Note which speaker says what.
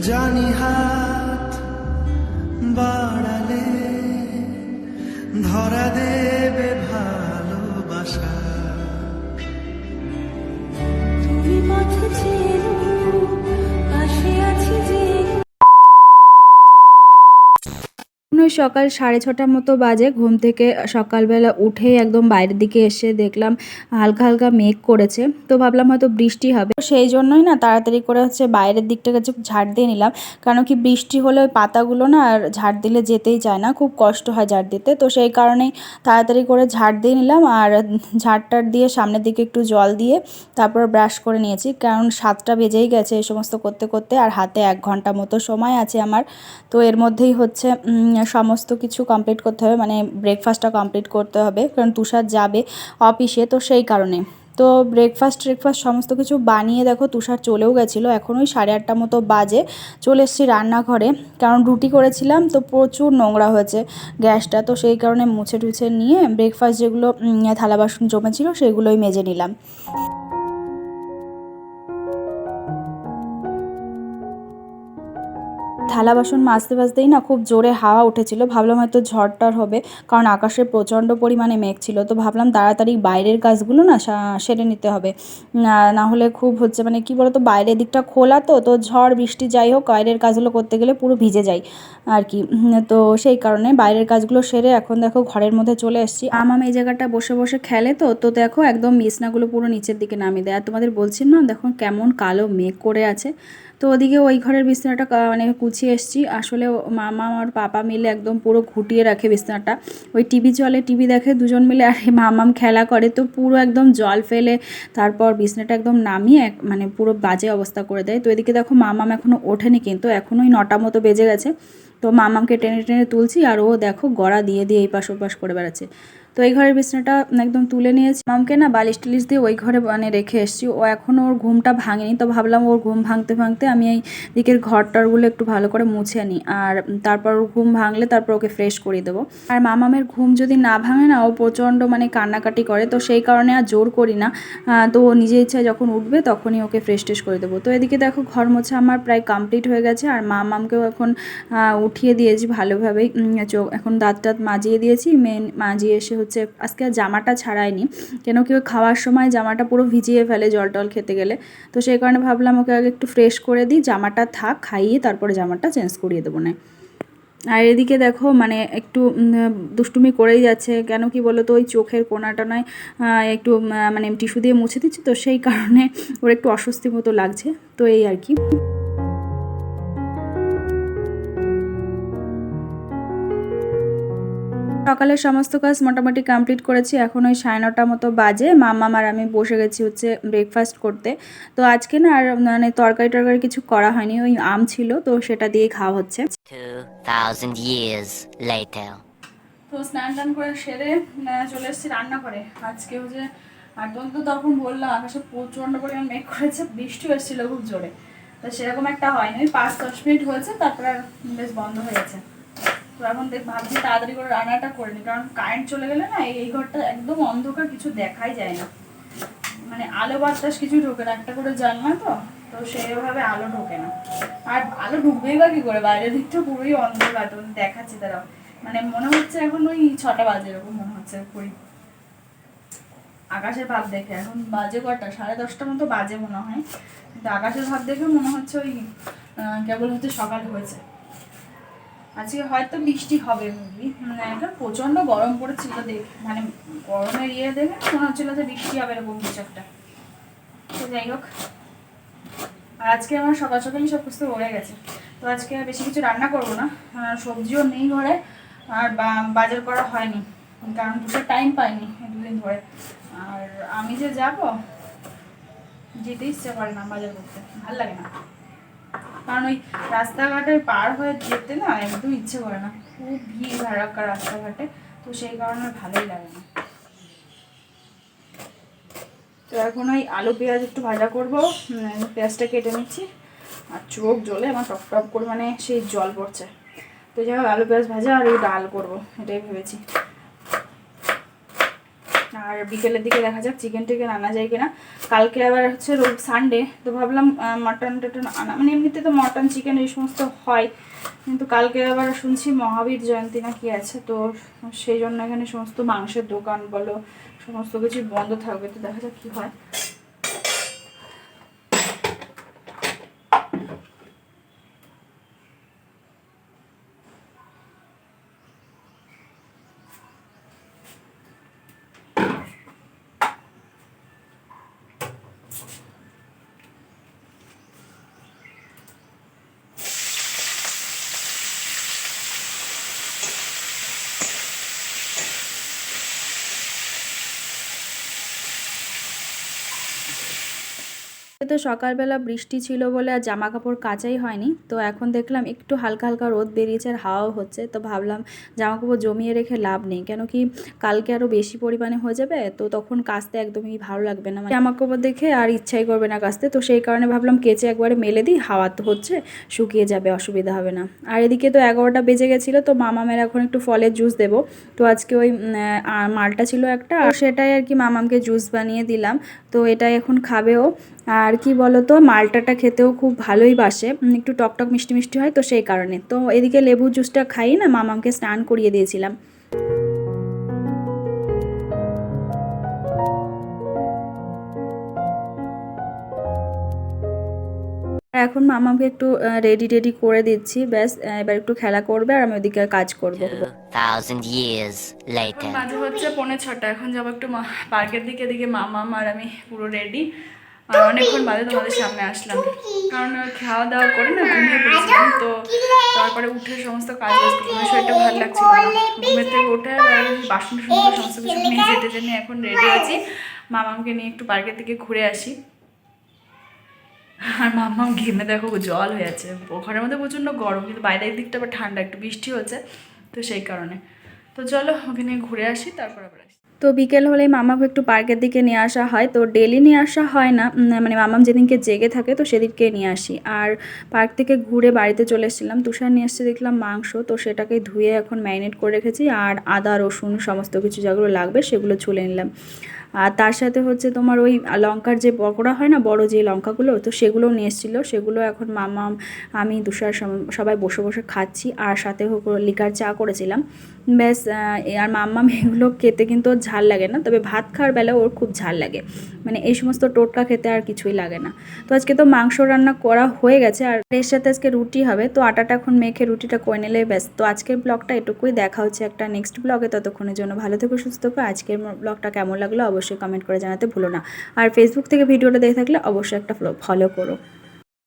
Speaker 1: জানি হাত বাড়ালে ধরা দেবে ভালোবাসা।
Speaker 2: তুমি পথে চেনো পাশে আছি যে। সকাল 6:30টার মতো বাজে। ঘুম থেকে সকালবেলা উঠে একদম বাইরের দিকে এসে দেখলাম হালকা হালকা মেঘ করেছে, তো ভাবলাম হয়তো বৃষ্টি হবে, সেই জন্যই না তাড়াতাড়ি করে বাইরের দিকটাকে ঝাড় দিয়ে নিলাম। কারণ কি বৃষ্টি হলে ওই পাতাগুলো না আর ঝাড় দিলে যেতেই চায় না, খুব কষ্ট হয় ঝাড় দিতে, তো সেই কারণেই তাড়াতাড়ি করে ঝাড় দিয়ে নিলাম। আর ঝাড়টার দিয়ে সামনের দিকে একটু জল দিয়ে তারপর ব্রাশ করে নিয়েছি, কারণ 7টা বেজেই গেছে এই সমস্ত করতে করতে, আর হাতে 1 ঘন্টা মতো সময় আছে আমার। তো এর মধ্যেই সমস্ত কিছু কমপ্লিট করতে হবে, মানে ব্রেকফাস্টটা কমপ্লিট করতে হবে, কারণ তুষার যাবে অফিসে, তো সেই কারণে। তো ব্রেকফাস্ট সমস্ত কিছু বানিয়ে দেখো তুষার চলেও গেছিলো। এখন ওই 8:30 মতো বাজে। চলে এসেছি রান্নাঘরে, কারণ রুটি করেছিলাম তো প্রচুর নোংরা হয়েছে গ্যাসটা, তো সেই কারণে মুছে টুছে নিয়ে ব্রেকফাস্ট যেগুলো থালা বাসন জমেছিল সেগুলোই মেজে নিলাম। থালা বাসন মাজতে মাজতেই না খুব জোরে হাওয়া উঠেছিল, ভাবলাম হয়তো ঝড়টার হবে, কারণ আকাশে প্রচণ্ড পরিমাণে মেঘ ছিল। তো ভাবলাম তাড়াতাড়ি বাইরের কাজগুলো না সেরে নিতে হবে, না হলে খুব মানে কি বলতো, বাইরের দিকটা খোলা, তো ঝড় বৃষ্টি যাই হোক বাইরের কাজগুলো করতে গেলে পুরো ভিজে যায় আর কি। তো সেই কারণে বাইরের কাজগুলো সেরে এখন দেখো ঘরের মধ্যে চলে এসেছি। আমার এই জায়গাটা বসে বসে খেলে, তো দেখো একদম বিছনাগুলো পুরো নিচের দিকে নামিয়ে দেয়। আর তোমাদের বলছি না, দেখো কেমন কালো মেঘ করে আছে। তো ওদিকে ওই ঘরের বিছানাটা মানে গুছিয়ে এসেছি। আসলে মামা আর পাপা মিলে একদম পুরো ঘুটিয়ে রাখে বিছানাটা, ওই টিভি চলে, টিভি দেখে দুজন মিলে, আর মামাম খেলা করে, তো পুরো একদম জল ফেলে তারপর বিছানাটা একদম নামিয়ে মানে পুরো বাজে অবস্থা করে দেয়। তো এদিকে দেখো মামাম এখনও ওঠেনি, কিন্তু এখনও ওই 9টা মতো বেজে গেছে। তো মামামকে টেনে টেনে তুলছি, আর ও দেখো গড়া দিয়ে দিয়ে এই পাশ ওপাশ করে বেড়াচ্ছে। তো এই ঘরের বিছানাটা একদম তুলে নিয়েছি। মামকে না বালিশ টালিশ দিয়ে ওই ঘরে মানে রেখে এসেছি, ও এখনও ওর ঘুমটা ভাঙেনি, তো ভাবলাম ওর ঘুম ভাঙতে ভাঙতে আমি এই দিকের ঘরটারগুলো একটু ভালো করে মুছে নিই, আর তারপর ওর ঘুম ভাঙলে তারপর ওকে ফ্রেশ করিয়ে দেবো। আর মামামের ঘুম যদি না ভাঙে না, ও প্রচণ্ড মানে কান্নাকাটি করে, তো সেই কারণে আর জোর করি না। তো ও নিজে ইচ্ছায় যখন উঠবে তখনই ওকে ফ্রেশ ট্রেশ করে দেবো। তো এদিকে দেখো ঘর মোছা আমার প্রায় কমপ্লিট হয়ে গেছে, আর মামামকেও এখন উঠিয়ে দিয়েছি ভালোভাবেই। এখন দাঁত টাত মাজিয়ে দিয়েছি, মাজিয়ে এসে আজকে আর জামাটা ছাড়াইনি, কেন কি ওই খাওয়ার সময় জামাটা পুরো ভিজিয়ে ফেলে জল টল খেতে গেলে, তো সেই কারণে ভাবলাম ওকে আগে একটু ফ্রেশ করে দিই, জামাটা থাক, খাইয়ে তারপরে জামাটা চেঞ্জ করিয়ে দেবো না। আর এদিকে দেখো মানে একটু দুষ্টুমি করেই যাচ্ছে, কেন কি বলো তো, ওই চোখের কোনাটা নয় একটু মানে টিস্যু দিয়ে মুছে দিচ্ছি, তো সেই কারণে ওর একটু অস্বস্তি মতো লাগছে, তো এই আর কি। সকালের সমস্ত কাজ মোটামুটি কমপ্লিট করেছি। এখন ওই 9:30 মতো বাজে। মাম্মাম আর আমি বসে গেছি ব্রেকফাস্ট করতে। তো আজকে না আর মানে তরকারি কিছু করা হয়নি, ওই আম ছিল তো সেটা দিয়ে খাওয়া হচ্ছে।
Speaker 3: 2000 years later.
Speaker 2: তো স্নান টান করে সেরে চলে এসেছি রান্নাঘরে। আজকে আর তো তখন বললাম আকাশে প্রচণ্ড পরিমাণ মেঘ করেছে, বৃষ্টি এসেছিলো খুব জোরে, তো সেরকম একটা হয়নি, 5-10 মিনিট হয়েছে, তারপর আর বেশ বন্ধ হয়ে গেছে। তো এখন ভাবছি তাড়াতাড়ি করে রান্নাটা করে নিই, কারণ কারেন্ট চলে গেলে না এই ঘরটা একদম অন্ধকার, কিছু দেখাই যায় না, মানে আলো বাতাস কিছু ঢোকে না, একটা করে জানলা তো সেইভাবে আলো ঢোকে না। আর আলো ঢুকবেই বা কি করে, বাইরের দিকটা পুরোই অন্ধকার, তো দেখাচ্ছি তারা, মানে মনে হচ্ছে এখন ওই 6টা বাজে এরকম মনে হচ্ছে পুরী আকাশের ভাব দেখে। এখন বাজে কটা, 10:30 মতো বাজে মনে হয়, কিন্তু আকাশের ভাব দেখে মনে হচ্ছে ওই কেবল সকাল হয়েছে। আজকে হয়তো বৃষ্টি হবে, মানে একটা প্রচণ্ড গরম পড়েছিল, মানে গরমের দেখে মনে হচ্ছিল যে বৃষ্টি হবে এরকম কিছু একটা। তো যাই হোক, আর আজকে আমার সকাল সকালই সব কিছু হয়ে গেছে, তো আজকে বেশি কিছু রান্না করবো না, সবজিও নেই ঘরে, আর বাজার করা হয়নি, কারণ দুটো টাইম পাইনি 2 দিন ধরে। আর আমি যে যাব, যেতে ইচ্ছে করে না বাজার করতে, ভালো লাগে না, কারণ ওই রাস্তাঘাটে পার হয়ে যেতে না একদম ইচ্ছে করে না, খুব ভিড় ভাড়াক্কা রাস্তাঘাটে, তো সেই কারণে ভালোই লাগে না। তো এখন ওই আলু পেঁয়াজ একটু ভাজা করবো, পেঁয়াজটা কেটে নিচ্ছি, আর চোখ জ্বলে আমার টপ টপ করে মানে সেই জল পড়ছে। তো যাই হোক আলু পেঁয়াজ ভাজা আর এই ডাল করবো, এটাই ভেবেছি। আর বিকেলের দিকে দেখা যাক চিকেন টিকেন আনা যায় কিনা। কালকে আবার হচ্ছে সানডে, তো ভাবলাম মাটন টাটন আনা, মানে এমনিতে তো মটন চিকেন এই সমস্ত হয়, কিন্তু কালকে আবার শুনছি মহাবীর জয়ন্তী না কি আছে, তো সেই জন্য এখানে সমস্ত মাংসের দোকান বলো সমস্ত কিছু বন্ধ থাকবে, তো দেখা যাক কী হয়। তো সকালবেলা বৃষ্টি ছিল বলে আর জামা কাপড় কাচাই হয়নি, তো এখন দেখলাম একটু হালকা হালকা রোদ বেরিয়েছে আর হাওয়াও হচ্ছে, তো ভাবলাম জামা কাপড় জমিয়ে রেখে লাভ নেই, কেন কি কালকে আরও বেশি পরিমাণে হয়ে যাবে, তো তখন কাচতে একদমই ভালো লাগবে না, মানে জামা কাপড় দেখে আর ইচ্ছাই করবে না কাচতে, তো সেই কারণে ভাবলাম কেচে একবারে মেলে দিই, হাওয়া তো হচ্ছে শুকিয়ে যাবে, অসুবিধা হবে না। আর এদিকে তো 11টা বেজে গেছিলো, তো মামামের এখন একটু ফলের জুস দেবো, তো আজকে ওই মালটা ছিল একটা, আর সেটাই আর কি মামামকে জুস বানিয়ে দিলাম, তো এটাই এখন খাবেও। আর কি বলতো, মালটাটা খেতেও খুব ভালোই বাসে, একটু টকটক মিষ্টি মিষ্টি হয়, তো সেই কারণে তো এদিকে লেবু জুসটা খাই না, মামামকে স্নান করিয়ে দিয়েছিলাম। এখন মামাকে একটু রেডি করে দিচ্ছি, ব্যাস এবার একটু খেলা করবে আর আমি ওদিকে কাজ করব।
Speaker 3: 2,000 years later.
Speaker 2: বাজে হচ্ছে 5:45, এখন যাবো একটু পার্কের দিকে, এদিকে মামাম আর আমি পুরো রেডি। আর অনেকক্ষণ বাদে তোমাদের সামনে আসলাম, কারণ খাওয়া দাওয়া করে না ঘুমিয়ে পড়েছিলাম, তো তারপরে উঠে সমস্ত কাজ বাজ করলাম, শরীরটা ভালো লাগছিল না, ঘুমের থেকে উঠে বাসন সমস্ত কিছু নিয়ে যেতে জন্য এখন রেডি আছি, মামামকে নিয়ে একটু পার্কের দিকে ঘুরে আসি। আর মাম্মাম ঘেমে দেখো জল হয়ে আছে, ঘরের মধ্যে প্রচণ্ড গরম, কিন্তু বাইরের দিকটা আবার ঠান্ডা, একটু বৃষ্টি হচ্ছে, তো সেই কারণে। তো চলো ওখানে ঘুরে আসি, তারপর আবার আসি। তো বিকেল হলেই মামাকে একটু পার্কের দিকে নিয়ে আসা হয়, তো ডেলি নিয়ে আসা হয় না, মানে মামাম যেদিনকে জেগে থাকে তো সেদিনকে নিয়ে আসি। আর পার্ক থেকে ঘুরে বাড়িতে চলে এসেছিলাম, তুষার নিয়ে এসে দেখলাম মাংস, তো সেটাকে ধুয়ে এখন ম্যারিনেট করে রেখেছি, আর আদা রসুন সমস্ত কিছু যেগুলো লাগবে সেগুলো ছুলে নিলাম। আর তার সাথে হচ্ছে তোমার ওই লঙ্কার যে পকোড়া হয় না বড় যে লঙ্কাগুলো, তো সেগুলোও নিয়ে এসেছিলো, সেগুলো এখন মামাম আমি তুষার সবাই বসে বসে খাচ্ছি, আর সাথে লিকার চা করেছিলাম, ব্যাস। আর মাম্মাম এগুলো খেতে কিন্তু ওর ঝাল লাগে না, তবে ভাত খাওয়ার বেলা ওর খুব ঝাল লাগে, মানে এই সমস্ত টোটকা খেতে আর কিছুই লাগে না। তো আজকে তো মাংস রান্না করা হয়ে গেছে, আর এর সাথে আজকে রুটি হবে, তো আটাটা এখন মেখে রুটিটা করে নিলে ব্যাস। তো আজকের ব্লগটা এটুকুই, দেখা হচ্ছে একটা নেক্সট ব্লগে, ততক্ষণের জন্য ভালো থেকো সুস্থ থেকো। আজকের ব্লগটা কেমন লাগলো অবশ্যই কমেন্ট করে জানাতে ভুলো না, আর ফেসবুক থেকে ভিডিওটা দেখে থাকলে অবশ্যই একটা ফলো করো।